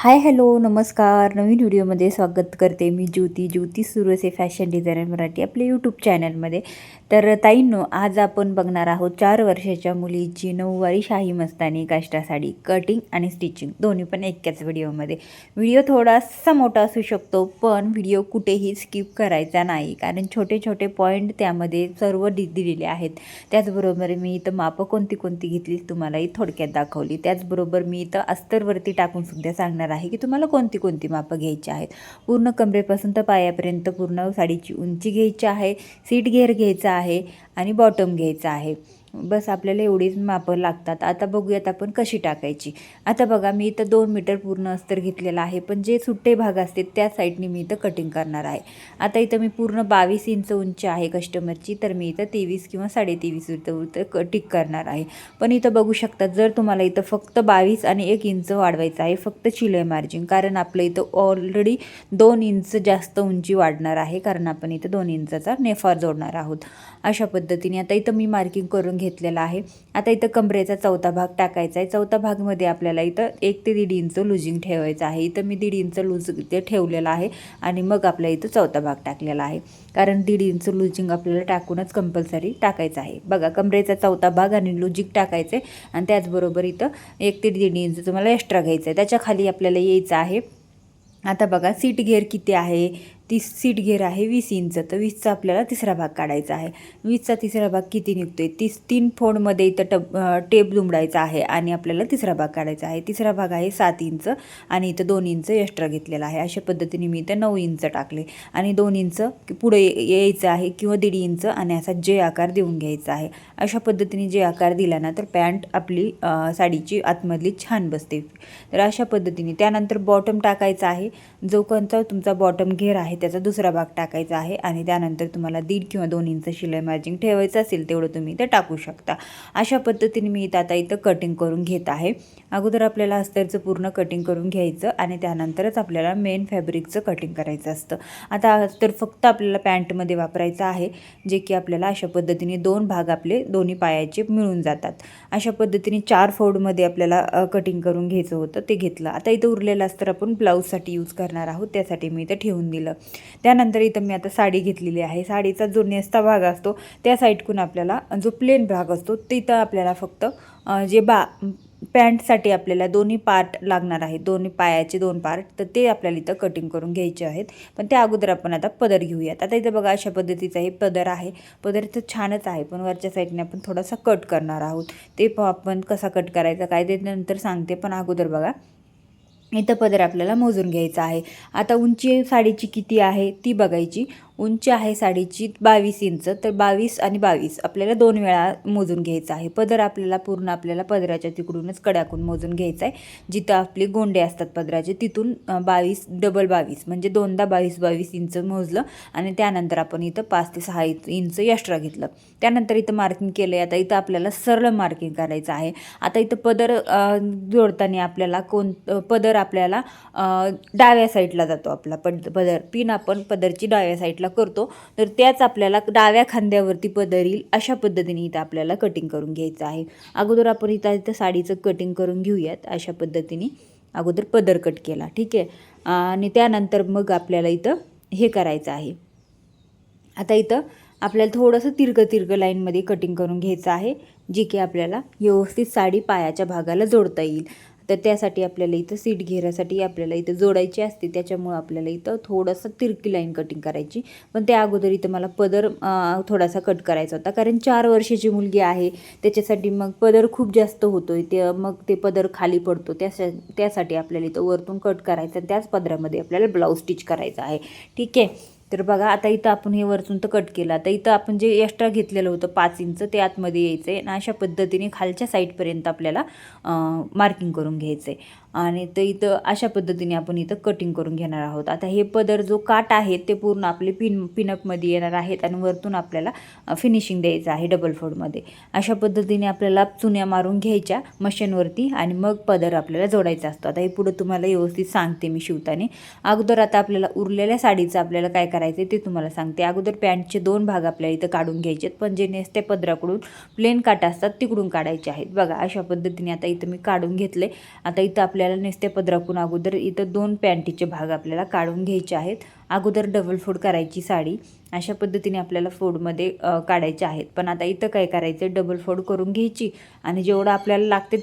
Hi hello नमस्कार. नवीन व्हिडिओमध्ये स्वागत करते मी ज्योती सुरसे फॅशन डिझायनर मराठी आपल्या यूट्यूब चॅनलमध्ये. तर ताईंनो, आज आपण बघणार आहोत 4 वर्षाच्या मुलीची नऊवारी शाही मस्तानी काष्टा साडी कटिंग आणि स्टिचिंग दोन्ही पण एकाच व्हिडिओमध्ये. व्हिडिओ थोडासा मोठा असू शकतो, पण व्हिडिओ कुठेही स्किप करायचा नाही, कारण छोटे छोटे पॉईंट त्यामध्ये सर्व दिलेले आहेत. त्याचबरोबर मी इथं मापं कोणती कोणती घेतली तुम्हालाही थोडक्यात दाखवली. त्याचबरोबर मी इथं अस्तरवरती टाकून सुद्धा सांगणार आहे की तुम्हाला कोणती कोणती मापं घ्यायची आहेत. पूर्ण कमरेपासून तर पायापर्यंत पूर्ण साडीची उंची घ्यायची आहे, सीट घेर घ्यायचा आहे आणि बॉटम घ्यायचा आहे. बस आपल्याला एवढीच मापं लागतात. आता बघूयात आपण कशी टाकायची. आता बघा, मी इथं 2 मीटर पूर्ण अस्तर घेतलेला आहे, पण जे सुट्टे भाग असते त्या साईडने मी इथं कटिंग करणार आहे. आता इथं मी पूर्ण 22 इंच उंची आहे कस्टमरची, तर मी इथं 23 किंवा 23.5 इथं कटिंग करणार आहे. पण इथं बघू शकता, जर तुम्हाला इथं फक्त 22 आणि 1 इंच वाढवायचं आहे, फक्त शिलाई मार्जिन, कारण आपलं इथं ऑलरेडी 2 इंच जास्त उंची वाढणार आहे, कारण आपण इथं 2 इंचाचा नेफार जोडणार आहोत. अशा पद्धतीने आता इथं मी मार्किंग करून घेतलेला आहे. आता इथं कमरेचा चौथा भाग टाकायचा आहे. चौथा भागमध्ये आपल्याला इथं 1 ते 1.5 इंच लुजिंग ठेवायचं आहे. इथं मी 1.5 इंच लूज इथे ठेवलेला आहे आणि मग आपल्या इथं चौथा भाग टाकलेला आहे, कारण 1.5 इंच लुजिंग आपल्याला टाकूनच कंपल्सरी टाकायचं आहे. बघा, कमरेचा चौथा भाग आणि लुजिंग टाकायचं आहे आणि त्याचबरोबर इथं 1 ते 1.5 इंच तुम्हाला एक्स्ट्रा घ्यायचं आहे. त्याच्या खाली आपल्याला यायचं आहे. आता बघा, सीट घेर किती आहे, ती सीट घेर आहे 20 इंच, तर 20चा आपल्याला तिसरा भाग काढायचा आहे. 20चा तिसरा भाग किती निघतोय, 3 फोडमध्ये इथं टेप दुमडायचा आहे आणि आपल्याला तिसरा भाग काढायचा आहे. तिसरा भाग आहे 7 इंच आणि इथं 2 इंच एक्स्ट्रा घेतलेला आहे. अशा पद्धतीने मी इथं 9 इंच टाकले आणि 2 इंच पुढे यायचं आहे किंवा 1.5 इंच आणि असा जे आकार देऊन घ्यायचा आहे. अशा पद्धतीने जे आकार दिला ना, तर पॅन्ट आपली साडीची आतमधली छान बसते. तर अशा पद्धतीने त्यानंतर बॉटम टाकायचा आहे. जो कोणता तुमचा बॉटम घेर आहे त्याचा दुसरा भाग टाकायचा आहे आणि त्यानंतर तुम्हाला 1.5 किंवा 2 इंच शिलाई मार्जिन ठेवायचं असेल तेवढं तुम्ही इथं टाकू शकता. अशा पद्धतीने मी आता इथं कटिंग करून घेत आहे. अगोदर आपल्याला अस्तरचं पूर्ण कटिंग करून घ्यायचं आणि त्यानंतरच आपल्याला मेन फॅब्रिकचं कटिंग करायचं असतं. आता अस्तर फक्त आपल्याला पॅन्टमध्ये वापरायचं आहे, जे की आपल्याला अशा पद्धतीने 2 भाग आपले दोन्ही पायाचे मिळून जातात. अशा पद्धतीने 4 फोल्डमध्ये आपल्याला कटिंग करून घ्यायचं होतं, ते घेतलं. आता इथं उरलेलं अस्तर आपण ब्लाऊजसाठी यूज करणार आहोत, त्यासाठी मी इथं ठेवून दिलं. त्यानंतर इथं मी आता साडी घेतलेली आहे. साडीचा जो नेसता भाग असतो त्या साईडकडून आपल्याला जो प्लेन भाग असतो तिथं आपल्याला फक्त जे पॅन्टसाठी आपल्याला दोन्ही पार्ट लागणार आहेत, दोन्ही पायाचे 2 पार्ट, तर ते आपल्याला इथं कटिंग करून घ्यायचे आहेत. पण त्या अगोदर आपण आता पदर घेऊयात. आता इथं बघा, अशा पद्धतीचा हे पदर आहे. पदर तर छानच आहे, पण वरच्या साईडने आपण थोडासा कट करणार आहोत. ते आपण कसा कट करायचा काय ते नंतर सांगते, पण अगोदर बघा, इथं पदर आपल्याला मोजून घ्यायचा आहे. आता उंची साडीची किती आहे ती बघायची. उंची आहे साडीची 22 इंच, तर 22 आणि 22 आपल्याला 2 वेळा मोजून घ्यायचं आहे. पदर आपल्याला पूर्ण आपल्याला पदराच्या तिकडूनच कड्याकून मोजून घ्यायचं आहे. जिथं आपले गोंडे असतात पदराचे तिथून 22 डबल 22 म्हणजे 2दा 22 इंच मोजलं आणि त्यानंतर आपण इथं 5 ते 6 इंच एक्स्ट्रा घेतलं. त्यानंतर इथं मार्किंग केलं आहे. आता इथं आपल्याला सरळ मार्किंग करायचं आहे. आता इथं पदर जोडताना आपल्याला पदर आपल्याला डाव्या साईडला जातो. आपला पदर पिन आपण पदरची डाव्या साईडला करतो, तर त्याच आपल्याला डाव्या खांद्यावरती पदर येईल अशा पद्धतीने इथं आपल्याला कटिंग करून घ्यायचं आहे. अगोदर आपण इथं साडीचं कटिंग करून घेऊयात. अशा पद्धतीने अगोदर पदर कट केला, ठीक आहे, आणि त्यानंतर मग आपल्याला इथं हे करायचं आहे. आता इथं आपल्याला थोडंसं तिरकं लाईनमध्ये कटिंग करून घ्यायचं आहे, जे की आपल्याला व्यवस्थित साडी पायाच्या भागाला जोडता येईल. तर त्यासाठी आपल्याला इथं सीट घेरासाठी आपल्याला इथं जोडायची असते, त्याच्यामुळं आपल्याला इथं थोडंसं तिरकी लाईन कटिंग करायची. पण त्या अगोदर इथं मला पदर थोडासा कट करायचा होता, कारण 4 वर्षाची मुलगी आहे, त्याच्यासाठी मग पदर खूप जास्त होतो आहे, ते मग ते पदर खाली पडतो. त्यासाठी आपल्याला इथं वरतून कट करायचं आणि त्याच पदरामध्ये आपल्याला ब्लाऊज स्टिच करायचा आहे, ठीक आहे. तर बघा, आता इथं आपण हे वरतून तर कट केलं. आता इथं आपण जे एक्स्ट्रा घेतलेलं होतं 5 इंच ते आतमध्ये यायचं आहे आणि अशा पद्धतीने खालच्या साईडपर्यंत आपल्याला मार्किंग करून घ्यायचं आहे आणि तर इथं अशा पद्धतीने आपण इथं कटिंग करून घेणार आहोत. आता हे पदर जो काट आहे ते पूर्ण आपले पिनअपमध्ये येणार आहेत आणि वरतून आपल्याला फिनिशिंग द्यायचं आहे डबल फोल्डमध्ये. अशा पद्धतीने आपल्याला चुन्या मारून घ्यायच्या मशीनवरती आणि मग पदर आपल्याला जोडायचा असतो. आता हे पुढं तुम्हाला व्यवस्थित सांगते मी शिवताना. अगोदर आता आपल्याला उरलेल्या साडीचं आपल्याला काय करायचं ते तुम्हाला सांगते. अगोदर पॅन्टचे 2 भाग आपल्याला इथं काढून घ्यायचे आहेत, पण जे नेसत्या पदराकडून प्लेन काट असतात तिकडून काढायचे आहेत. बघा, अशा पद्धतीने आता इथं मी काढून घेतले. आता इथं आपल्याला आपल्याला नुसत्या पदराकून अगोदर इथं 2 पॅन्टीचे भाग आपल्याला काढून घ्यायचे आहेत. अगोदर डबल फोल्ड करायची साडी, अशा पद्धतीने आपल्याला फोल्डमध्ये काढायचे आहेत. पण आता इथं काय करायचं, डबल फोल्ड करून घ्यायची आणि जेवढं आपल्याला लागते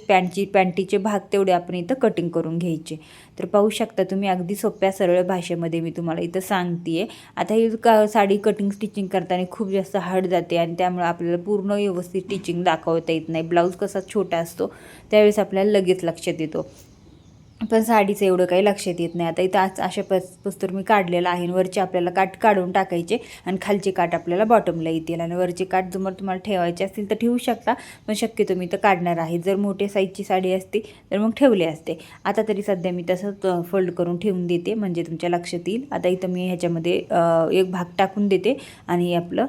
पॅन्टीचे भाग तेवढे आपण इथं कटिंग करून घ्यायचे. तर पाहू शकता तुम्ही, अगदी सोप्या सरळ भाषेमध्ये मी तुम्हाला इथं सांगते आहे. आता ही साडी कटिंग स्टिचिंग करताना खूप जास्त हार्ड जाते आणि त्यामुळे आपल्याला पूर्ण व्यवस्थित स्टिचिंग दाखवता येत नाही. ब्लाऊज कसा छोटा असतो त्यावेळेस आपल्याला लगेच लक्षात येतो, पण साडीचं एवढं काही लक्षात येत नाही. आता इथं अशा पुस्तक मी काढलेलं आहे. वरचे आपल्याला काठ काढून टाकायचे आणि खालचे काठ आपल्याला बॉटमला येतील आणि वरचे काठ जर तुम्हाला ठेवायचे असतील तर ठेवू शकता, पण शक्यतो मी तर काढणार आहे. जर मोठ्या साईजची साडी असती तर मग ठेवले असते. आता तरी सध्या मी तसं फोल्ड करून ठेवून देते म्हणजे तुमच्या लक्षात येईल. आता इथं मी ह्याच्यामध्ये एक भाग टाकून देते आणि आपलं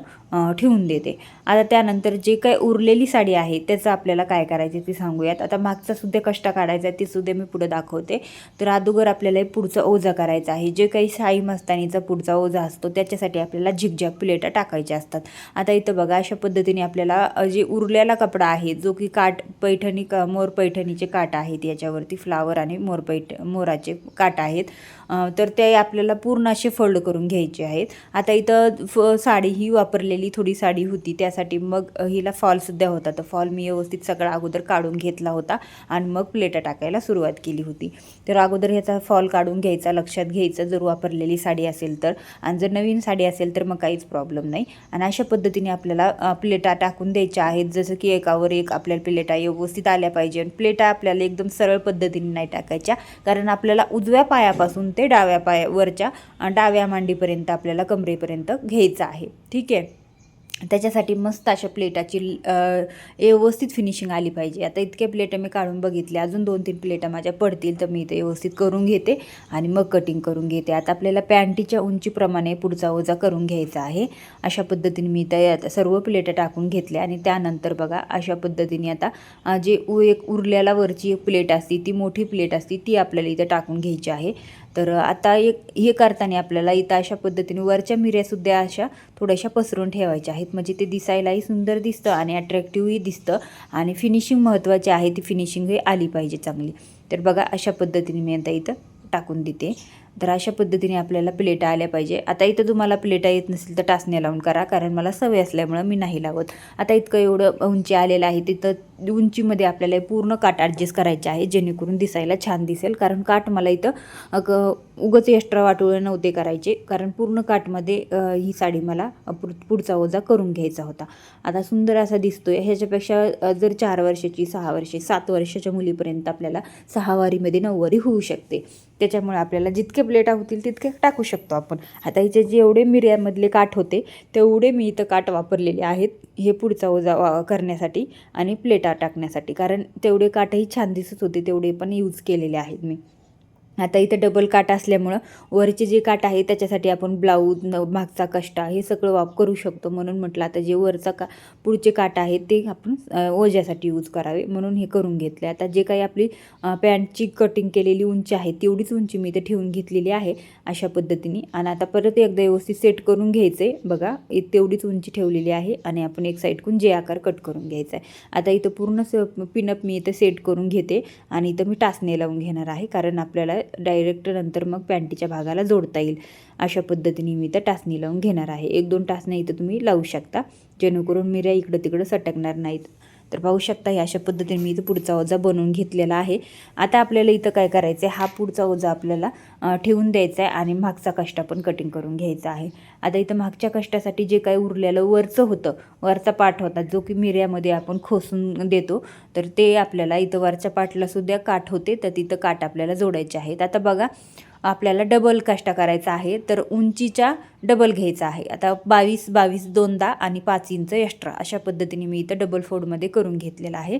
ठेवून देते. आता त्यानंतर जे काही उरलेली साडी आहे त्याचं आपल्याला काय करायचं ते सांगूयात. आता मागचा सुद्धा कष्ट काढायचा आहे ते सुद्धा मी पुढे दाखवते. तर अगोदर आपल्याला पुढचा ओझा करायचा आहे. जे काही साई मस्तानीचा पुढचा ओझा असतो त्याच्यासाठी आपल्याला झिगझॅग प्लेटा टाकायच्या असतात. आता इथं बघा, अशा पद्धतीने आपल्याला जे उरलेला कपडा आहे जो की काठ पैठणी मोर पैठणीचे काठ आहेत, याच्यावरती फ्लावर आणि मोराचे काठ आहेत, तर ते आपल्याला पूर्ण असे फोल्ड करून घ्यायचे आहेत. आता इथं साडी ही वापरलेली थोडी साडी होती, त्यासाठी मग हिला फॉलसुद्धा होता. तर फॉल मी व्यवस्थित सगळा अगोदर काढून घेतला होता आणि मग प्लेटा टाकायला सुरुवात केली होती. तर अगोदर ह्याचा फॉल काढून घ्यायचा, लक्षात घ्यायचं जर वापरलेली साडी असेल तर, आणि जर नवीन साडी असेल तर मग काहीच प्रॉब्लेम नाही. आणि अशा पद्धतीने आपल्याला प्लेटा टाकून द्यायच्या आहेत, जसं की एकावर एक आपल्याला प्लेटा व्यवस्थित आल्या पाहिजे. आणि प्लेटा आपल्याला एकदम सरळ पद्धतीने नाही टाकायच्या, कारण आपल्याला उजव्या पायापासून ते डाव्या पायावरच्या डाव्या मांडीपर्यंत आपल्याला कमरेपर्यंत घ्यायचं आहे. ठीक आहे, त्याच्यासाठी मस्त अशा प्लेटाची व्यवस्थित फिनिशिंग आली पाहिजे. आता इतक्या प्लेटा मी काढून बघितल्या, अजून 2-3 प्लेटा माझ्या पडतील तर मी इथे व्यवस्थित करून घेते आणि मग कटिंग करून घेते. आता आपल्याला पॅन्टीच्या उंचीप्रमाणे पुढचा ओझा करून घ्यायचा आहे. अशा पद्धतीने मी इथं सर्व प्लेटा टाकून घेतल्या आणि त्यानंतर बघा अशा पद्धतीने आता जे एक उरल्याला वरची एक प्लेट असते, ती मोठी प्लेट असते, ती आपल्याला इथं टाकून घ्यायची आहे. तर आता हे करताना आपल्याला इथं अशा पद्धतीने वरच्या मिऱ्यासुद्धा अशा थोड्याशा पसरून ठेवायच्या आहेत, म्हणजे ते दिसायलाही सुंदर दिसतं आणि अट्रॅक्टिव्हही दिसतं. आणि फिनिशिंग महत्त्वाची आहे, ती फिनिशिंग ही आली पाहिजे चांगली. तर बघा अशा पद्धतीने मी आता इथं टाकून देते. तर अशा पद्धतीने आपल्याला प्लेटा आल्या पाहिजे. आता इथं तुम्हाला प्लेटा येत नसेल तर टाचण्या लावून करा, कारण मला सवय असल्यामुळं मी नाही लावत. आता इतकं एवढं उंची आलेलं आहे, तिथं उंचीमध्ये आपल्याला पूर्ण काठ ॲडजस्ट करायचे आहे, जेणेकरून दिसायला छान दिसेल. कारण काठ मला इथं उगाच एक्स्ट्रा वाटोळे नव्हते करायचे, कारण पूर्ण काठमध्ये ही साडी मला पुढचा ओझा करून घ्यायचा होता. आता सुंदर असा दिसतोय. ह्याच्यापेक्षा जर 4 वर्षाची 6 वर्षे 7 वर्षाच्या मुलीपर्यंत आपल्याला 6 वारीमध्ये 9 वारी होऊ शकते. त्याच्यामुळे आपल्याला जितके प्लेटा होतील तितके टाकू शकतो आपण. आता हिचे जेवढे मिऱ्यामधले काठ होते तेवढे मी इथं काठ वापरलेले आहेत, हे पुढचा ओझा करण्यासाठी आणि प्लेटा टाकण्यासाठी, कारण तेवढे काठही छान दिसत होते तेवढे पण यूज केलेले आहेत मी. आता इथं डबल काठ असल्यामुळं वरचे जे काठ आहे त्याच्यासाठी आपण ब्लाऊज मागचा कष्टा हे सगळं करू शकतो. म्हणून म्हटलं आता जे वरचा पुढचे काठ आहेत ते आपण ओझ्यासाठी यूज करावे, म्हणून हे करून घेतले. आता जे काही आपली पॅन्टची कटिंग केलेली उंची आहे तेवढीच उंची मी इथे ठेवून घेतलेली आहे अशा पद्धतीने. आणि आता परत एकदा व्यवस्थित सेट करून घ्यायचं आहे. बघा तेवढीच उंची ठेवलेली आहे आणि आपण एक साईडकडून जे आकार कट करून घ्यायचा आहे. आता इथं पूर्ण पिनअप मी इथं सेट करून घेते आणि इथं मी टाचणे लावून घेणार आहे, कारण आपल्याला डायरेक्ट नंतर मग पॅन्टीच्या भागाला जोडता येईल. अशा पद्धतीने मी इथं टाचणी लावून घेणार आहे. 1-2 टाचण्या इथं तुम्ही लावू शकता, जेणेकरून मिऱ्या इकडं तिकडं सटकणार नाहीत. तर पाहू शकता हे अशा पद्धतीने मी इथं पुढचा ओझा बनवून घेतलेला आहे. आता आपल्याला इथं काय करायचं आहे, हा पुढचा ओझा आपल्याला ठेवून द्यायचा आहे आणि मागचा कष्टा पण कटिंग करून घ्यायचा आहे. आता इथं मागच्या कष्टासाठी जे काही उरलेलं वरचं होतं, वरचा पाठ होता जो की मिऱ्यामध्ये आपण खोसून देतो, तर ते आपल्याला इथं वरच्या पाठला सुद्धा काठ होते, तर तिथं काठ आपल्याला जोडायचे आहेत. आता बघा आपल्याला डबल काष्टा करायचा आहे, तर उंचीच्या डबल घ्यायचा आहे. आता 22 दोनदा आणि 5 इंच एक्स्ट्रा अशा पद्धतीने मी इथं डबल फोल्डमध्ये करून घेतलेला आहे.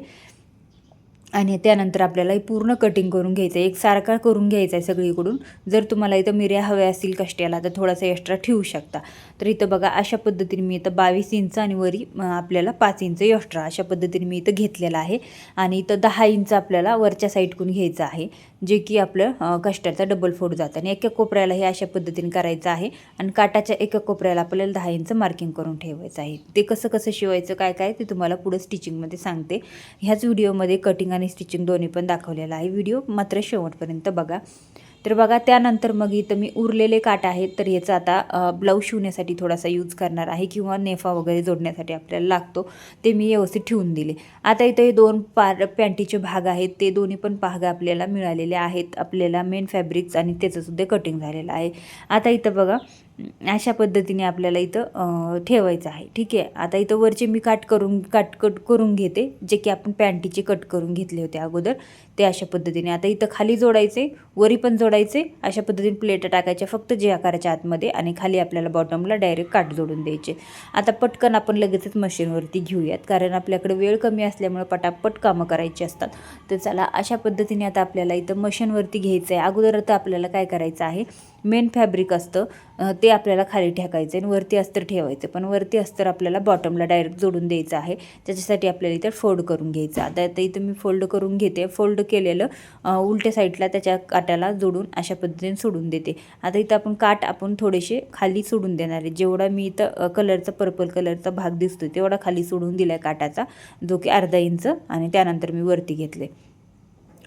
आणि त्यानंतर आपल्याला पूर्ण कटिंग करून घ्यायचं आहे, एकसारखा करून घ्यायचा आहे सगळीकडून. जर तुम्हाला इथं मिऱ्या हव्या असतील कष्ट्याला तर थोडासा एक्स्ट्रा ठेवू शकता. तर इथं बघा अशा पद्धतीने मी इथं 22 इंच आणि वरी आपल्याला 5 इंच एक्स्ट्रा अशा पद्धतीने मी इथं घेतलेला आहे. आणि इथं 10 इंच आपल्याला वरच्या साईडकडून घ्यायचं आहे, जे की आपलं कष्ट्याचा डबल फोल्ड जातं. आणि एका कोपऱ्याला हे अशा पद्धतीने करायचं आहे आणि काटाच्या एका कोपऱ्याला आपल्याला 10 इंच मार्किंग करून ठेवायचं आहे. ते कसं शिवायचं काय ते तुम्हाला पुढं स्टिचिंगमध्ये सांगते. ह्याच व्हिडिओमध्ये कटिंग आणि स्टिचिंग दोन्ही पण दाखवलेलं आहे. व्हिडिओ मात्र शेवटपर्यंत बघा. तर बघा त्यानंतर मग इथं मी उरलेले काट आहेत, तर याचा आता ब्लाऊज शिवण्यासाठी थोडासा यूज करणार आहे किंवा नेफा वगैरे जोडण्यासाठी आपल्याला लागतो, ते मी व्यवस्थित ठेवून दिले. आता इथं हे 2 पॅन्टीचे भाग आहेत, ते दोन्ही पण भाग आपल्याला मिळालेले आहेत. आपल्याला मेन फॅब्रिक्स आणि त्याचंसुद्धा कटिंग झालेलं आहे. आता इथं बघा अशा पद्धतीने आपल्याला इथं ठेवायचं आहे. ठीक आहे. आता इथं वरचे मी कट करून घेते, जे की आपण पॅन्टीचे कट करून घेतले होते अगोदर, ते अशा पद्धतीने. आता इथं खाली जोडायचे, वरी पण जोडायचे, अशा पद्धतीने प्लेट टाकायच्या फक्त जे आकाराच्या आतमध्ये, आणि खाली आपल्याला बॉटमला डायरेक्ट काट जोडून द्यायचे. आता पटकन आपण लगेचच मशीनवरती घेऊयात, कारण आपल्याकडे वेळ कमी असल्यामुळे पटापट कामं करायची असतात. तर चला अशा पद्धतीने आता आपल्याला इथं मशीनवरती घ्यायचं आहे. अगोदर आता आपल्याला काय करायचं आहे, मेन फॅब्रिक असतं ते आपल्याला खाली टाकायचं आहे आणि वरती अस्तर ठेवायचं. पण वरती अस्तर आपल्याला बॉटमला डायरेक्ट जोडून द्यायचं आहे. त्याच्यासाठी आपल्याला इथं फोल्ड करून घ्यायचं. आता इथं मी फोल्ड करून घेते. फोल्ड केलेलं उलट्या साईडला त्याच्या काटाला जोडून अशा पद्धतीने सोडून देते. आता इथं आपण थोडेसे खाली सोडून देणार आहे. जेवढा मी इथं कलरचा पर्पल कलरचा भाग दिसतो तेवढा खाली सोडून दिला आहे काटाचा, जो की अर्धा इंच, आणि त्यानंतर मी वरती घेतले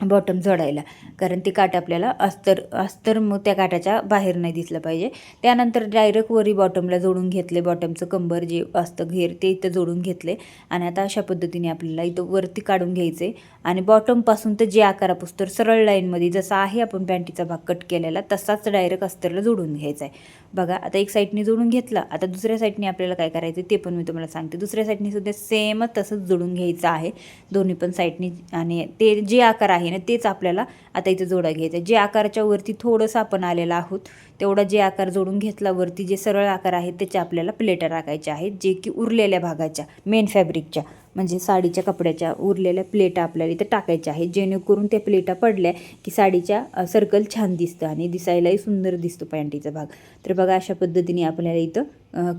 बॉटम जोडायला, कारण ते काट आपल्याला अस्तर मग त्या काटाच्या बाहेर नाही दिसलं पाहिजे. त्यानंतर डायरेक्ट वरी बॉटमला जोडून घेतले. बॉटमचं कंबर जे असतं घेर ते इथं जोडून घेतले. आणि आता अशा पद्धतीने आपल्याला इथं वरती काढून घ्यायचे आणि बॉटमपासून तर जे आकारापुस्तर सरळ लाईनमध्ये जसा आहे आपण पॅन्टीचा भाग कट केलेला तसाच डायरेक्ट अस्तरला जोडून घ्यायचा आहे. बघा आता एक साईडने जोडून घेतला. आता दुसऱ्या साईडने आपल्याला काय करायचं ते पण मी तुम्हाला सांगते. दुसऱ्या साईडने सुद्धा सेमच तसंच जोडून घ्यायचं आहे दोन्ही पण साईडने, आणि ते जे आकार आहे ना तेच आपल्याला आता इथं जोडा घ्यायचं आहे. जे आकाराच्या वरती थोडंसं आपण आलेलं आहोत तेवढा जे आकार जोडून घेतला, वरती जे सरळ आकार आहेत त्याच्या आपल्याला प्लेटा टाकायच्या आहेत, जे की उरलेल्या भागाच्या मेन फॅब्रिकच्या म्हणजे साडीच्या कपड्याच्या उरलेल्या प्लेटा आपल्याला इथं टाकायच्या आहेत, जेणेकरून त्या प्लेटा पडल्या की साडीच्या सर्कल छान दिसतं आणि दिसायलाही सुंदर दिसतो पॅन्टीचा भाग. तर बघा अशा पद्धतीने आपल्याला इथं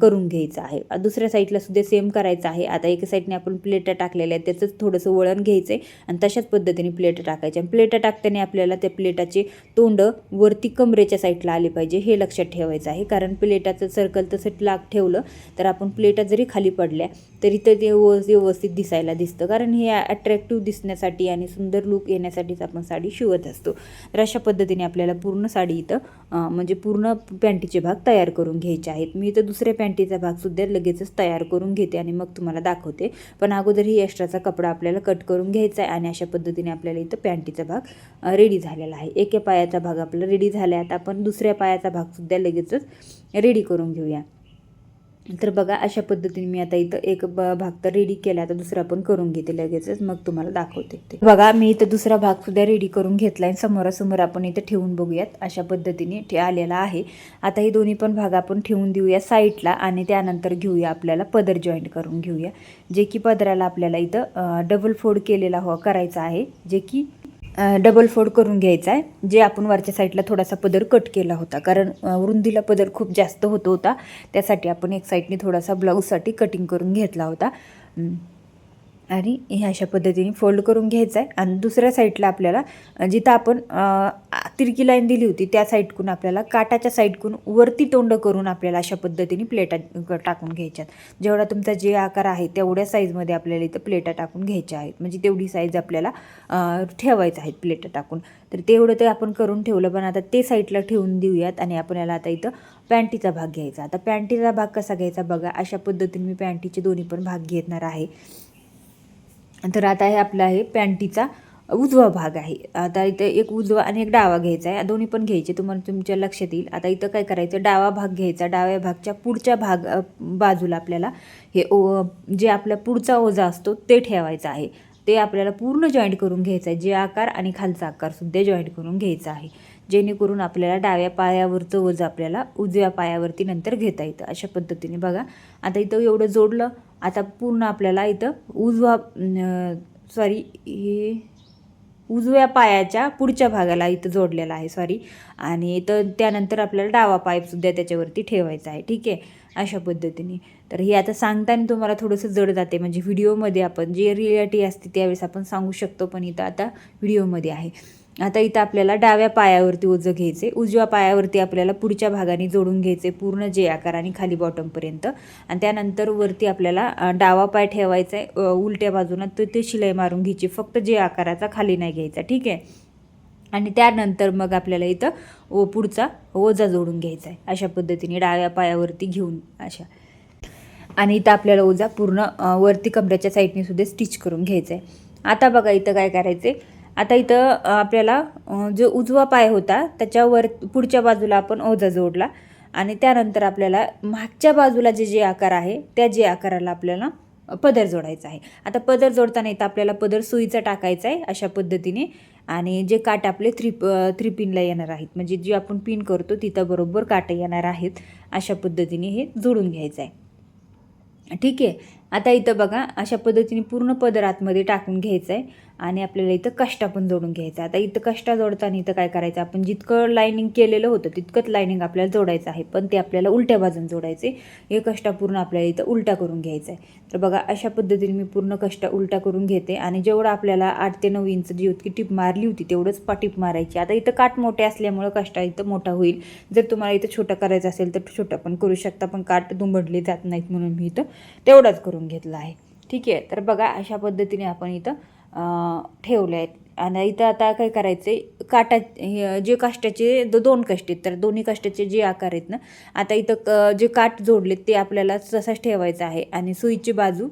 करून घ्यायचं आहे. दुसऱ्या साईडला सुद्धा सेम करायचं आहे. आता एका साईडने आपण प्लेटा टाकलेल्या आहेत त्याचंच थोडंसं वळण घ्यायचं आहे आणि तशाच पद्धतीने प्लेटा टाकायच्या. आणि प्लेटा टाकताना आपल्याला त्या प्लेटाचे तोंड वरती कमरेच्या साईडला आले पाहिजे हे लक्षात ठेवायचं आहे, कारण प्लेटाचं सर्कल तसं ठेवलं तर आपण प्लेटा जरी खाली पडल्या तरी तर ते व्यवस्थित दिसायला दिसतं, कारण हे अट्रॅक्टिव्ह दिसण्यासाठी आणि सुंदर लुक येण्यासाठीच आपण साडी शिवत असतो. तर अशा पद्धतीने आपल्याला पूर्ण साडी इथं म्हणजे पूर्ण पॅन्टीचे भाग तयार करून घ्यायचे आहेत. मी इथं दुसऱ्या पॅन्टीचा भागसुद्धा लगेचच तयार करून घेते आणि मग तुम्हाला दाखवते. पण अगोदर ही एक्स्ट्राचा कपडा आपल्याला कट करून घ्यायचा आहे आणि अशा पद्धतीने आपल्याला इथं पॅन्टीचा भाग रेडी झालेला आहे. एका पायाचा भाग आपला रेडी झाला आहे. आता आपण दुसऱ्या पायाचा भागसुद्धा लगेचच रेडी करून घेऊया. तर बघा अशा पद्धतीने मी आता इथं एक भाग तर रेडी केला, आता दुसरा पण करून घेते लगेचच, मग तुम्हाला दाखवते ते. बघा मी इथं दुसरा भाग सुद्धा रेडी करून घेतला आहे. समोरासमोर आपण इथं ठेवून बघूयात. अशा पद्धतीने आलेला आहे. आता हे दोन्ही पण भाग आपण ठेवून देऊया साईडला आणि त्यानंतर घेऊया आपल्याला पदर जॉईंट करून घेऊया, जे की पदराला आपल्याला इथं डबल फोल्ड केलेला करायचा आहे, जे की डबल फोल्ड करून घ्यायचा आहे. जे आपण वरच्या साईडला थोडासा पदर कट केला होता, कारण रुंदीला पदर खूप जास्त होता, त्यासाठी आपण एक साईडने थोडासा ब्लाऊजसाठी कटिंग करून घेतला होता. आणि हे अशा पद्धतीने फोल्ड करून घ्यायचं आहे. आणि दुसऱ्या साईडला आपल्याला जिथं आपण तिरकी लाईन दिली होती त्या साईडकून आपल्याला काटाच्या साईडकून वरती तोंड करून आपल्याला अशा पद्धतीने प्लेटा टाकून घ्यायच्यात. जेवढा तुमचा जे आकार आहे तेवढ्या साईजमध्ये आपल्याला इथं प्लेटा टाकून घ्यायच्या आहेत, म्हणजे तेवढी साईज आपल्याला ठेवायचं आहेत प्लेटा टाकून. तर तेवढं ते आपण करून ठेवलं. पण आता ते साईडला ठेवून देऊयात आणि आपल्याला आता इथं पॅन्टीचा भाग घ्यायचा. आता पॅन्टीचा भाग कसा घ्यायचा बघा. अशा पद्धतीने मी पॅन्टीचे दोन्ही पण भाग घेणार आहे. तर आता हे आपला आहे पॅन्टीचा उजवा भाग आहे. आता इथं एक उजवा आणि एक डावा घ्यायचा आहे, दोन्ही पण घ्यायचे, तुम्हाला तुमच्या लक्षात येईल. आता इथं काय करायचं, डावा भाग घ्यायचा. डाव्या भागच्या पुढच्या बाजूला आपल्याला हे जे आपला पुढचा ओझा असतो ते ठेवायचा आहे. ते आपल्याला पूर्ण जॉईंट करून घ्यायचं आहे. जे आकार आणि खालचा आकारसुद्धा जॉईंट करून घ्यायचा आहे, जेणेकरून आपल्याला डाव्या पायावरचं ओझं आपल्याला उजव्या पायावरती नंतर घेता येतं. अशा पद्धतीने बघा आता इथं एवढं जोडलं. आता पूर्ण आपल्याला इथं उजव्या पायाच्या पुढच्या भागाला इथं जोडलेला आहे आणि इथं त्यानंतर आपल्याला डावा पायसुद्धा त्याच्यावरती ठेवायचा आहे. ठीक आहे, अशा पद्धतीने. तर हे आता सांगताना तुम्हाला थोडंसं जड जाते, म्हणजे व्हिडिओमध्ये आपण जे रिॲलिटी असते त्यावेळेस आपण सांगू शकतो, पण इथं आता व्हिडिओमध्ये आहे. आता इथं आपल्याला डाव्या पायावरती ओझं घ्यायचे, उजव्या पायावरती आपल्याला पुढच्या भागाने जोडून घ्यायचे पूर्ण जे आकाराने खाली बॉटमपर्यंत. आणि त्यानंतर वरती आपल्याला डावा पाय ठेवायचा आहे उलट्या बाजूनं, तर ते शिलाई मारून घ्यायची, फक्त जे आकाराचा खाली नाही घ्यायचा, ठीक आहे. आणि त्यानंतर मग आपल्याला इथं पुढचा ओझा जोडून घ्यायचा आहे अशा पद्धतीने डाव्या पायावरती घेऊन अशा. आणि इथं आपल्याला ओझा पूर्ण वरती कमरेच्या साईडने सुद्धा स्टिच करून घ्यायचं आहे. आता बघा इथं काय करायचं आहे, आता इथं आपल्याला जो उजवा पाय होता त्याच्यावर पुढच्या बाजूला आपण ओझा जोडला आणि त्यानंतर आपल्याला मागच्या बाजूला जे आकार आहे त्या जे आकाराला आपल्याला पदर जोडायचा आहे. आता पदर जोडताना इथं आपल्याला पदर सुईचा टाकायचा आहे अशा पद्धतीने. आणि जे काट आपले थ्री पिनला येणार आहेत, म्हणजे जे आपण पिन करतो तिथं बरोबर काट येणार आहेत अशा पद्धतीने हे जोडून घ्यायचं आहे, ठीक आहे. आता इथं बघा अशा पद्धतीने पूर्ण पदर आतमध्ये टाकून घ्यायचं आहे आणि आपल्याला इथं कष्टा पण जोडून घ्यायचं आहे. आता इथं कष्टा जोडताना इथं काय करायचं, आपण जितकं लायनिंग केलेलं होतं तितकंच लायनिंग आपल्याला जोडायचं आहे, पण ते आपल्याला उलट्या बाजून जोडायचे. हे कष्टा पूर्ण आपल्याला इथं उलटा करून घ्यायचं आहे. तर बघा अशा पद्धतीने मी पूर्ण कष्टा उलटा करून घेते आणि जेवढं आपल्याला 8 ते 9 इंच जी इतकी टिप मारली होती तेवढंच टिप मारायची. आता इथं काठ मोठे असल्यामुळं कष्टा इथं मोठा होईल. जर तुम्हाला इथं छोटा करायचं असेल तर छोटा पण करू शकता, पण काठ दुमडले जात नाहीत म्हणून मी इथं तेवढाच करून घेतला आहे, ठीक आहे. तर बघा अशा पद्धतीने आपण इथं ठेवले आहेत. आणि इथं आता काय करायचं आहे, काटा जे काष्टाचे 2 कष्ट आहेत तर दोन्ही कष्टाचे जे आकार आहेत ना, आता इथं जे काठ जोडलेत ते आपल्याला तसाच ठेवायचं आहे आणि सुईची बाजू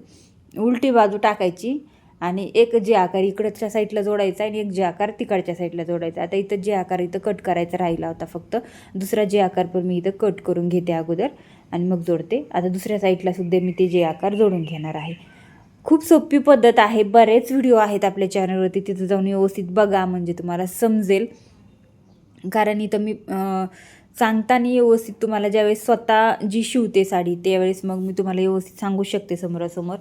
उलटी बाजू टाकायची आणि एक जे आकार इकडच्या साईडला जोडायचा आणि एक जे आकार तिकडच्या साईडला जोडायचा. आता इथं जे आकार इथं कट करायचा राहिला होता फक्त, दुसरा जे आकार पण मी इथं कट करून घेते अगोदर आणि मग जोडते. आता दुसऱ्या साईडला सुद्धा मी ते जे आकार जोडून घेणार आहे. खूप सोपी पद्धत आहे. बरेच व्हिडिओ आहेत आपल्या चॅनलवरती, तिथं जाऊन व्यवस्थित बघा म्हणजे तुम्हाला समजेल. कारण इथं मी सांगताना व्यवस्थित तुम्हाला ज्यावेळेस स्वतः जी शिवते साडी त्यावेळेस मग मी तुम्हाला व्यवस्थित सांगू शकते समोरासमोर.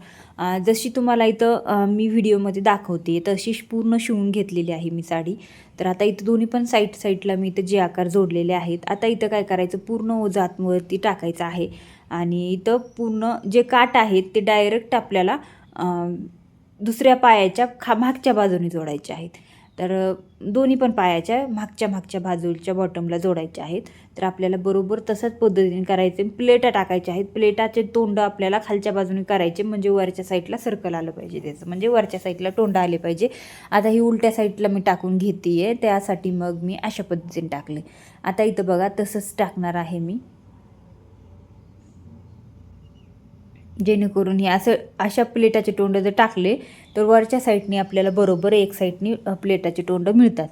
जशी तुम्हाला इथं मी व्हिडिओमध्ये दाखवते तशी पूर्ण शिवून घेतलेली आहे मी साडी. तर आता इथं दोन्ही पण साईडला मी इथं जे आकार जोडलेले आहेत. आता इथं काय करायचं, पूर्ण ओझं आतवरती टाकायचं आहे आणि इथं पूर्ण जे काठ आहेत ते डायरेक्ट आपल्याला दुसऱ्या पायाच्या मागच्या बाजूने जोडायचे आहेत. तर दोन्ही पण पायाच्या मागच्या बाजूच्या बॉटमला जोडायचे आहेत. तर आपल्याला बरोबर तसंच पद्धतीने करायचे. प्लेटा टाकायच्या आहेत, प्लेटाचे तोंड आपल्याला खालच्या बाजूने करायचे म्हणजे वरच्या साईडला सर्कल आलं पाहिजे त्याचं, म्हणजे वरच्या साईडला तोंड आले पाहिजे. आता ही उलट्या साईडला मी टाकून घेते आहे, त्यासाठी मग मी अशा पद्धतीने टाकले. आता इथं बघा तसंच टाकणार आहे मी, जेणेकरून हे असं अशा प्लेटाचे तोंड जर टाकले तर वरच्या साईडने आपल्याला बरोबर एक साईडने प्लेटाचे तोंड मिळतात.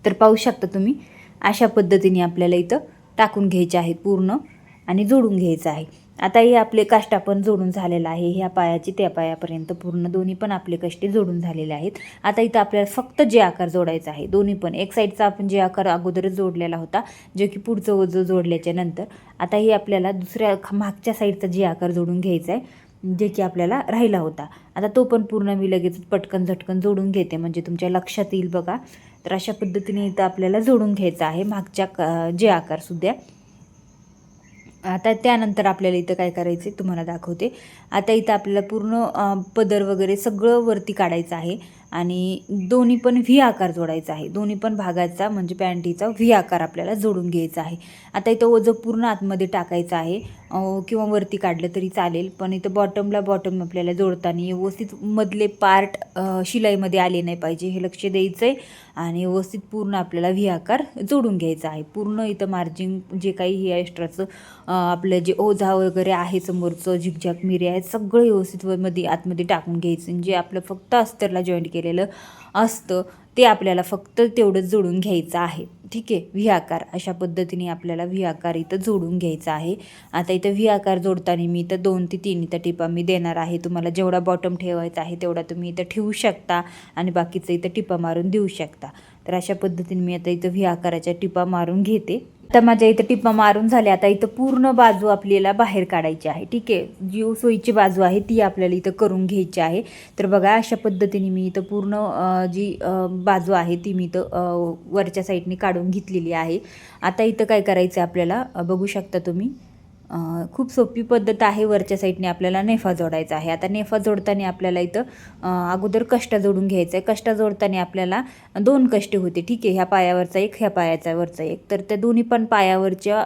तर पाहू शकता तुम्ही अशा पद्धतीने आपल्याला इथं टाकून घ्यायचे आहेत पूर्ण आणि जोडून घ्यायचं आहे. आता हे आपले काष्टा पण जोडून झालेलं आहे, ह्या पायाची त्या पायापर्यंत पूर्ण दोन्ही पण आपले कष्टे जोडून झालेले आहेत. आता इथं आपल्याला फक्त जे आकार जोडायचा आहे दोन्ही पण. एक साईडचा आपण जे आकार अगोदरच जोडलेला होता जे की पुढचं ओझं जोडल्याच्या नंतर, आता हे आपल्याला दुसऱ्या मागच्या साईडचा जे आकार जोडून घ्यायचा आहे जे की आपल्याला राहिला होता. आता तो पण पूर्ण मी लगेच पटकन झटकन जोडून घेते म्हणजे तुमच्या लक्षात येईल बघा. तर अशा पद्धतीने इथं आपल्याला जोडून घ्यायचं आहे मागच्या जे आकारसुद्धा. आता त्यानंतर आपल्याला इथं काय करायचं आहे तुम्हाला दाखवते. आता इथं आपल्याला पूर्ण पदर वगैरे सगळं वरती काढायचं आहे आणि दोन्ही पण व्ही आकार जोडायचा आहे. दोन्ही पण भागाचा म्हणजे पॅन्टीचा व्ही आकार आपल्याला जोडून घ्यायचा आहे. आता इथं ओझं पूर्ण आतमध्ये टाकायचं आहे किंवा वरती काढलं तरी चालेल, पण इथं बॉटम आपल्याला जोडताना व्यवस्थित मधले पार्ट शिलाईमध्ये आले नाही पाहिजे हे लक्ष द्यायचं आहे आणि व्यवस्थित पूर्ण आपल्याला व्ही आकार जोडून घ्यायचा आहे. पूर्ण इथं मार्जिन जे काही हे एक्स्ट्राचं आपलं जे ओझा वगैरे आहे समोरचं झिकझॅक मिऱ्या आहेत सगळं व्यवस्थित मध्ये आतमध्ये टाकून घ्यायचं. जे आपलं फक्त अस्तरला जॉईंट केलेलं असतं ते आपल्याला फक्त तेवढंच जोडून घ्यायचं आहे, ठीक आहे. व्ही आकार अशा पद्धतीने आपल्याला व्ही आकार इथं जोडून घ्यायचा आहे. आता इथं व्ही आकार जोडताना मी इथं 2 ते 3 इथं टिपा मी देणार आहे. तुम्हाला जेवढा बॉटम ठेवायचा आहे तेवढा तुम्ही इथं ठेवू शकता आणि बाकीचं इथं टिपा मारून देऊ शकता. तर अशा पद्धतीने मी आता इथं व्ही आकाराच्या टिपा मारून घेते. आता माझ्या इथं टिपा मारून झाल्या. आता इथं पूर्ण बाजू आपल्याला बाहेर काढायची आहे, ठीक आहे. जी सोयीची बाजू आहे ती आपल्याला इथं करून घ्यायची आहे. तर बघा अशा पद्धतीने मी इथं पूर्ण जी बाजू आहे ती मी इथं वरच्या साईडने काढून घेतलेली आहे. आता इथं काय करायचं आपल्याला बघू शकता तुम्ही, खूप सोपी पद्धत आहे. वरच्या साईडने आपल्याला नेफा जोडायचा आहे. आता नेफा जोडताना आपल्याला इथं अगोदर कष्टा जोडून घ्यायचं आहे. कष्टा जोडताना आपल्याला 2 कष्टे होते, ठीक आहे. ह्या पायावरचा एक, ह्या पायाचा वरचा एक. तर त्या दोन्ही पण पायावरच्या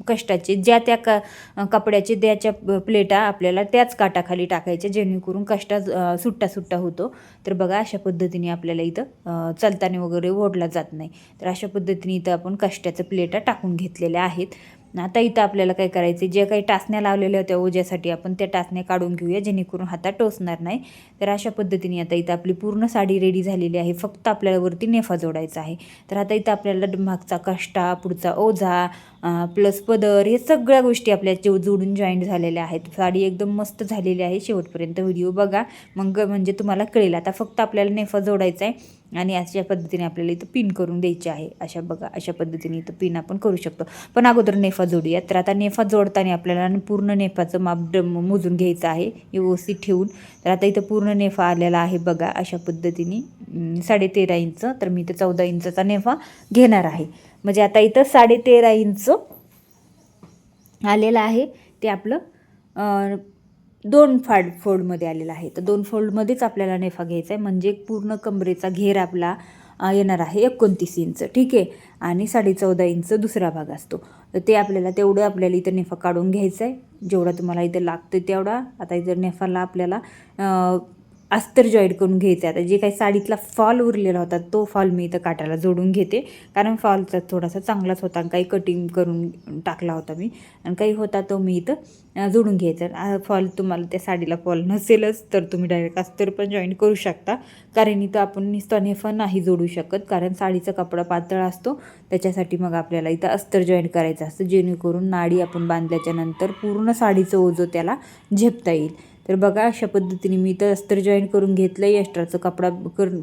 कष्टाचे ज्या त्या कपड्याचे त्याच्या प्लेटा आपल्याला त्याच काठाखाली टाकायच्या, जेणेकरून कष्टा सुट्टा होतो. तर बघा अशा पद्धतीने आपल्याला इथं चालताना वगैरे ओढला जात नाही. तर अशा पद्धतीने इथं आपण कष्टाच्या प्लेटा टाकून घेतलेल्या आहेत. आता इथं आपल्याला काय करायचं, जे काही टाचण्या लावलेल्या होत्या ओझ्यासाठी आपण त्या टाचण्या काढून घेऊया, जेणेकरून हातात टोचणार नाही. तर अशा पद्धतीने आता इथं आपली पूर्ण साडी रेडी झालेली आहे. फक्त आपल्याला वरती नेफा जोडायचा आहे. तर आता इथं आपल्याला मागचा कष्टा, पुढचा ओझा प्लस पदर, हे सगळ्या गोष्टी आपल्या जोडून जॉईंट झालेल्या आहेत. साडी एकदम मस्त झालेली आहे. शेवटपर्यंत व्हिडिओ बघा, मग म्हणजे तुम्हाला कळेल. आता फक्त आपल्याला नेफा जोडायचा आहे आणि अशा पद्धतीने आपल्याला इथं पिन करून द्यायची आहे. अशा पद्धतीने इथं पिन आपण करू शकतो. पण अगोदर नेफा जोडूया. तर आता नेफा जोडताना आपल्याला पूर्ण नेफाचं माप मोजून घ्यायचं आहे व्यवस्थित ठेवून. तर आता इथं पूर्ण नेफा आलेला आहे बघा अशा पद्धतीने 13.5 इंच. तर मी इथं 14 इंचचा नेफा घेणार आहे. म्हणजे आता इथं 13.5 इंच आलेलं आहे. ते आपलं 2 फोल्डमध्ये आलेलं आहे. तर 2 फोल्डमध्येच आपल्याला नेफा घ्यायचा आहे. म्हणजे पूर्ण कमरेचा घेर आपला येणार आहे 29 इंच, ठीक आहे. आणि 14.5 इंच दुसरा भाग असतो. तर ते आपल्याला इथं नेफा काढून घ्यायचा आहे, जेवढा तुम्हाला इथं लागतं तेवढा. आता इथं नेफाला आपल्याला अस्तर जॉईंट करून घ्यायचं आहे. आता जे काही साडीतला फॉल उरलेला होता तो फॉल मी इथं काटाला जोडून घेते, कारण फॉलचा थोडासा चांगलाच होता. काही कटिंग करून टाकला होता मी, आणि काही होता तो मी इथं जोडून घ्यायचा. फॉल तुम्हाला त्या साडीला फॉल नसेलच तर तुम्ही डायरेक्ट अस्तर पण जॉईंट करू शकता, कारण इथं आपण नुसता नेफा नाही जोडू शकत, कारण साडीचा कपडा पातळ असतो. त्याच्यासाठी मग आपल्याला इथं अस्तर जॉईंट करायचं असतं, जेणेकरून नाडी आपण बांधल्याच्या नंतर पूर्ण साडीचं ओझं त्याला झेपता येईल. तर बघा अशा पद्धतीने मी इथं अस्तर जॉईंट करून घेतलं आहे. एक्स्ट्राचा कपडा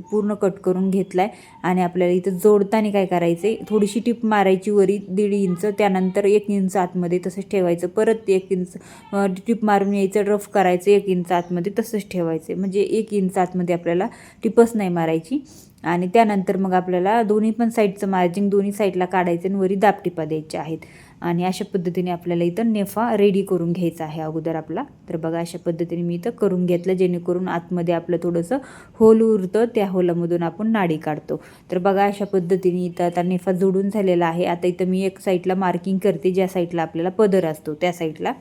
पूर्ण कट करून घेतला आहे. आणि आपल्याला इथं जोडताना काय करायचं आहे, थोडीशी टिप मारायची वरी 1.5 इंच, त्यानंतर 1 इंच आतमध्ये तसंच ठेवायचं. परत 1 इंच टिप मारून यायचं, रफ करायचं, 1 इंच आतमध्ये तसंच ठेवायचं. म्हणजे 1 इंच आतमध्ये आपल्याला टिपच नाही मारायची. आणि त्यानंतर मग आपल्याला दोन्ही पण साईडचं मार्जिंग दोन्ही साईडला काढायचं आणि वरी दाबटिपा द्यायच्या आहेत. आणि अशा पद्धतीने आपल्याला इथं नेफा रेडी करून घ्यायचा आहे अगोदर आपला. तर बघा अशा पद्धतीने मी इथं करून घेतलं, जेणेकरून आतमध्ये आपलं थोडंसं होल उरतं, त्या होलामधून आपण नाडी काढतो. तर बघा अशा पद्धतीने इथं आता नेफा जोडून झालेला आहे. आता इथं मी एक साईडला मार्किंग करते, ज्या साईडला आपल्याला पदर असतो त्या साईडला.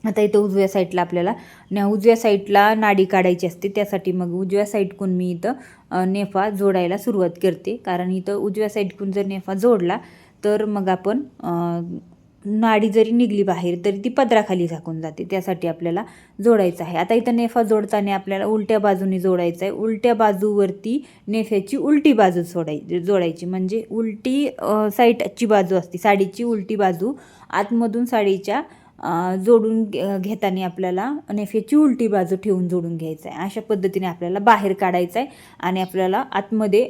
आता इथं उजव्या साईडला नाडी काढायची असते, त्यासाठी मग उजव्या साईडकडून मी इथं नेफा जोडायला सुरुवात करते. कारण इथं उजव्या साईडकडून जर नेफा जोडला तर मग आपण नाडी जरी निघली बाहेर तरी ती पदराखाली झाकून जाते, त्यासाठी आपल्याला जोडायचं आहे. आता इथं नेफा जोडताना आपल्याला उलट्या बाजूने जोडायचं आहे. उलट्या बाजूवरती नेफ्याची उलटी बाजू जोडायची, म्हणजे उलटी साईडची बाजू असते साडीची, उलटी बाजू आतमधून साडीच्या जोडून घेताना आपल्याला नेफ्याची उलटी बाजू ठेवून जोडून घ्यायचं आहे. अशा पद्धतीने आपल्याला बाहेर काढायचं आहे आणि आपल्याला आतमध्ये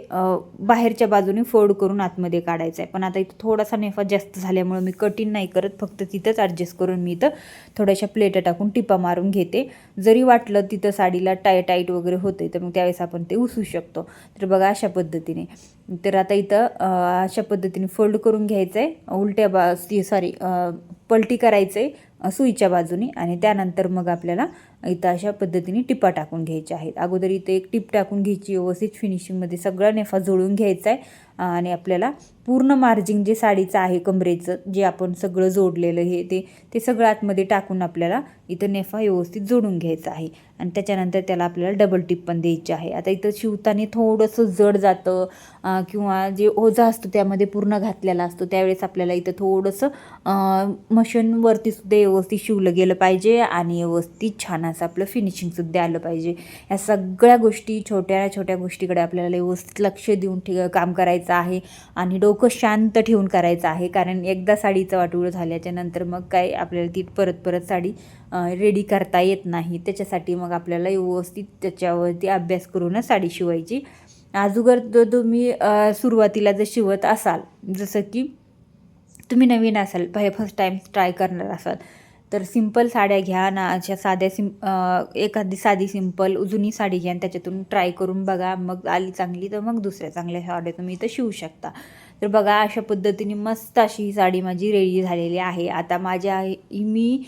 बाहेरच्या बाजूने फोल्ड करून आतमध्ये काढायचं आहे. पण आता इथं थोडासा नेफा जास्त झाल्यामुळे मी कटिंग नाही करत, फक्त तिथंच ॲडजस्ट करून मी इथं थोड्याशा प्लेटा टाकून टिपा मारून घेते. जरी वाटलं तिथं साडीला टाईट वगैरे होते तर मग त्यावेळेस आपण ते उसू शकतो. तर बघा अशा पद्धतीने. तर आता इथं अशा पद्धतीने फोल्ड करून घ्यायचं आहे, पलटी करायचं आहे सुईच्या बाजूने. आणि त्यानंतर मग आपल्याला इथं अशा पद्धतीने टिपा टाकून घ्यायच्या आहेत. अगोदर इथे एक टिप टाकून घ्यायची, व्यवस्थित फिनिशिंगमध्ये सगळा नेफा जोडून घ्यायचा आहे. आणि आपल्याला पूर्ण मार्जिंग जे साडीचं आहे कमरेचं, जे आपण सगळं जोडलेलं ते सगळं आतमध्ये टाकून आपल्याला इथं नेफा व्यवस्थित जोडून घ्यायचा आहे. आणि त्याच्यानंतर त्याला आपल्याला डबल टिप पण द्यायची आहे. आता इथं शिवताना थोडंसं जड जातं, किंवा जे ओझा असतो त्यामध्ये पूर्ण घातलेला असतो, त्यावेळेस आपल्याला इथं थोडंसं मशीनवरती सुद्धा व्यवस्थित शिवलं गेलं पाहिजे आणि व्यवस्थित छान असं आपलं फिनिशिंगसुद्धा आलं पाहिजे. या सगळ्या गोष्टी, छोट्या छोट्या गोष्टीकडे आपल्याला व्यवस्थित लक्ष देऊन काम करायचं आहे आणि डोकं शांत ठेवून करायचं आहे. कारण एकदा साडीचं वाटोळं झाल्याच्या नंतर मग काय आपल्याला ती परत साडी रेडी करता येत नाही. त्याच्यासाठी मग आपल्याला व्यवस्थित त्याच्यावरती अभ्यास करूनच साडी शिवायची. अगोदर जर तुम्ही सुरुवातीला जर शिवत असाल, जसं की तुम्ही नवीन असाल, फर्स्ट टाईम ट्राय करणार असाल, तर सिंपल साड्या घ्या ना, अशा साध्या एखादी साधी सिंपल जुनी साडी घ्या आणि त्याच्यातून ट्राय करून बघा. मग आली चांगली तर मग दुसऱ्या चांगल्या साड्या तुम्ही इथं शिवू शकता. तर बघा अशा पद्धतीने मस्त अशी ही साडी माझी रेडी झालेली आहे. आता मी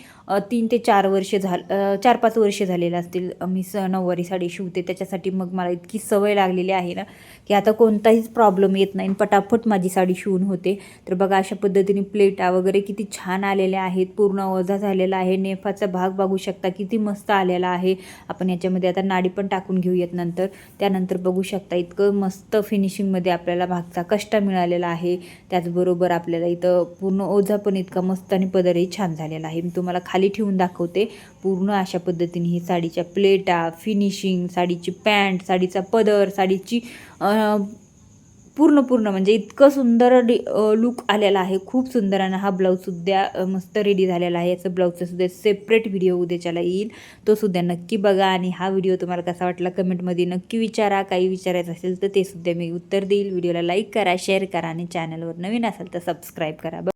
3 ते 4 वर्ष 4-5 वर्ष झालेलं असतील मी नऊवारी साडी शिवते. त्याच्यासाठी मग मला इतकी सवय लागलेली आहे ना, की आता कोणताहीच प्रॉब्लेम येत नाही आणि पटापट माझी साडी शिवून होते. तर बघा अशा पद्धतीने प्लेटा वगैरे किती छान आलेल्या आहेत. पूर्ण ओझा झालेला आहे. नेफाचा भाग बघू शकता किती मस्त आलेला आहे. आपण याच्यामध्ये आता नाडी पण टाकून घेऊयात नंतर. त्यानंतर बघू शकता इतकं मस्त फिनिशिंगमध्ये आपल्याला भागचा कष्ट मिळालेला आहे. त्याचबरोबर आपल्याला इथं पूर्ण ओझा पण इतका मस्त आणि पदरही छान झालेला आहे. मी तुम्हाला खाली ठेवून दाखवते. पूर्ण अशा पद्धतीने ही साडीच्या प्लेटा, फिनिशिंग, साडीची पॅन्ट, साडीचा पदर, साडीची पूर्ण म्हणजे इतकं सुंदर लुक आलेला आहे. खूप सुंदर. आणि हा ब्लाऊजसुद्धा मस्त रेडी झालेला आहे. याचं ब्लाऊजचं सुद्धा सेपरेट व्हिडिओ उद्याच्याला येईल, तो सुद्धा नक्की बघा. आणि हा व्हिडिओ तुम्हाला कसा वाटला कमेंटमध्ये नक्की विचारा. काही विचारायचं असेल तर ते सुद्धा मी उत्तर देईल. व्हिडिओला लाईक करा, शेअर करा आणि चॅनलवर नवीन असाल तर सबस्क्राईब करा.